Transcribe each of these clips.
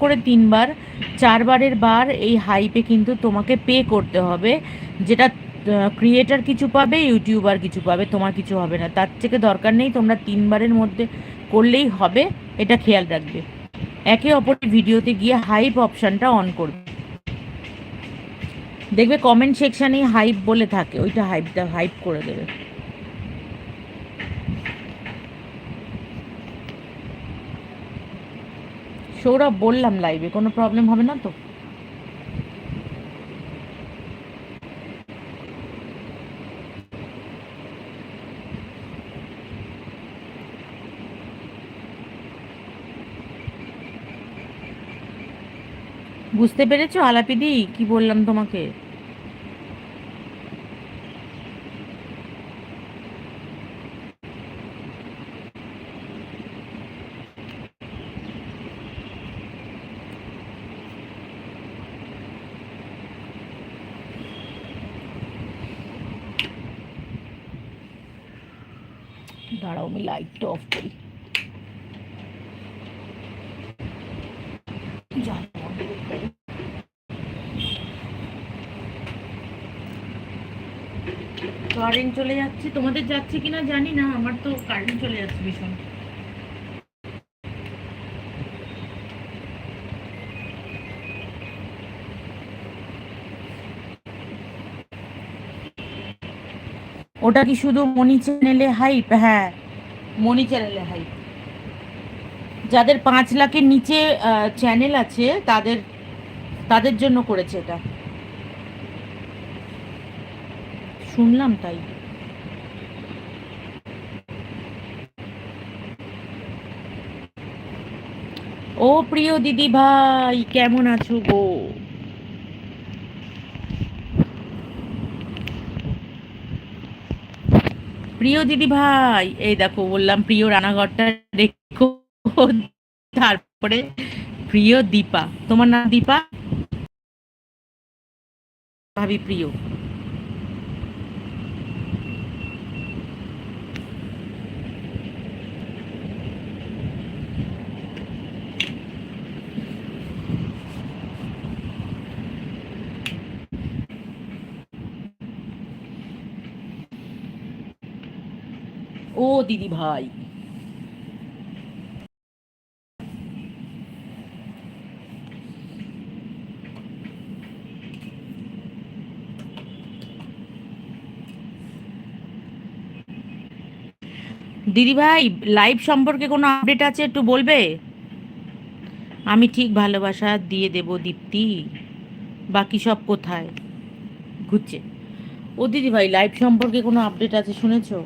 করে 3 বার, 4বারের বার এই হাইপে কিন্তু তোমাকে পে করতে হবে, যেটা ক্রিয়েটার কিছু পাবে, ইউটিউবার কিছু পাবে, তোমার কিছু হবে না। তার থেকে দরকার নেই, তোমরা 3বারের মধ্যে করলেই হবে, এটা খেয়াল রাখবে। একে অপরের ভিডিওতে গিয়ে হাইপ অপশানটা অন করবে, দেখবে কমেন্ট সেকশানেই হাইপ বলে থাকে, ওইটা হাইপটা হাইপ করে দেবে। সৌরভ বললাম লাইভে, কোনো প্রবলেম হবে না তো? বুঝতে পেরেছো আলাপিদি কি বললাম তোমাকে? দাঁড়াও আমি লাইটটা অফ করি। কারেন্ট চলে যাচ্ছে, তোমাদের যাচ্ছে কিনা জানি না, আমার তো কারেন্ট চলে যাচ্ছে ভীষণ। ওটা কি শুধু মনি চ্যানেলে হাইপ? হ্যাঁ, মনি চ্যানেলে হাইপ। যাদের 5 লাখের নিচে চ্যানেল আছে তাদের তাদের জন্য করেছে এটা, শুনলাম তাই। ও প্রিয় দিদি ভাই, কেমন আছো গো? প্রিয় দিদি ভাই, এই দেখো বললাম প্রিয় রানাঘরটা রেখো, তারপরে প্রিয় দীপা, তোমার নাম দীপা? ভাবি প্রিয়। ও দিদি ভাই, দিদি ভাই, লাইভ সম্পর্কে কোনো আপডেট আছে একটু বলবে? আমি ঠিক ভালোবাসা দিয়ে দেব দীপ্তি, বাকি সব কোথায় ঘুরছে। ও দিদি ভাই, লাইভ সম্পর্কে কোনো আপডেট আছে শুনেছো?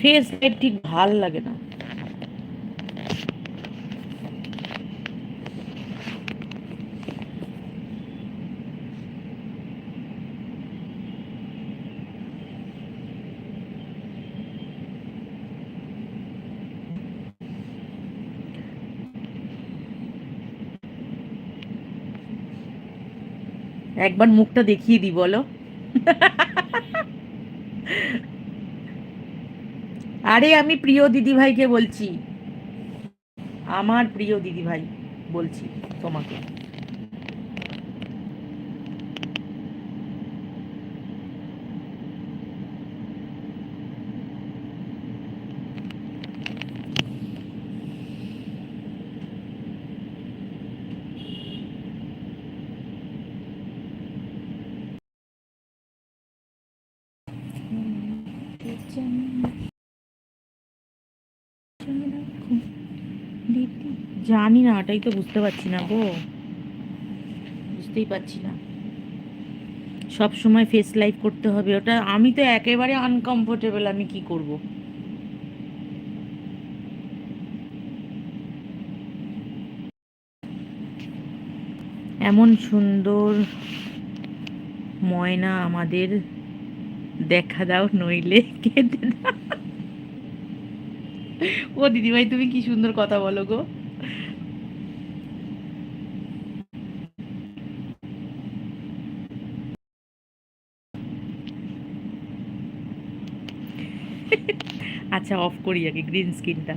ফেস লাইভ ঠিক ভাল লাগে না। একবার মুখটা দেখিয়ে দিই বলো। আরে আমি প্রিয় দিদি ভাইকে বলছি, আমার প্রিয় দিদি ভাই বলছি তোমাকে। জানি না, এটাই তো বুঝতে পারছি না গো, বুঝতেই পারছি না। সব সময় ফেস লাইভ করতে হবে, ওটা আমি তো একেবারে আনকমফোর্টেবল, আমি কি করব? এমন সুন্দর ময়না আমাদের দেখা দাও, নইলে কেটে দাও। ও দিদিভাই, তুমি কি সুন্দর কথা বলো গো। আচ্ছা অফ করি আগে গ্রিন স্ক্রিনটা।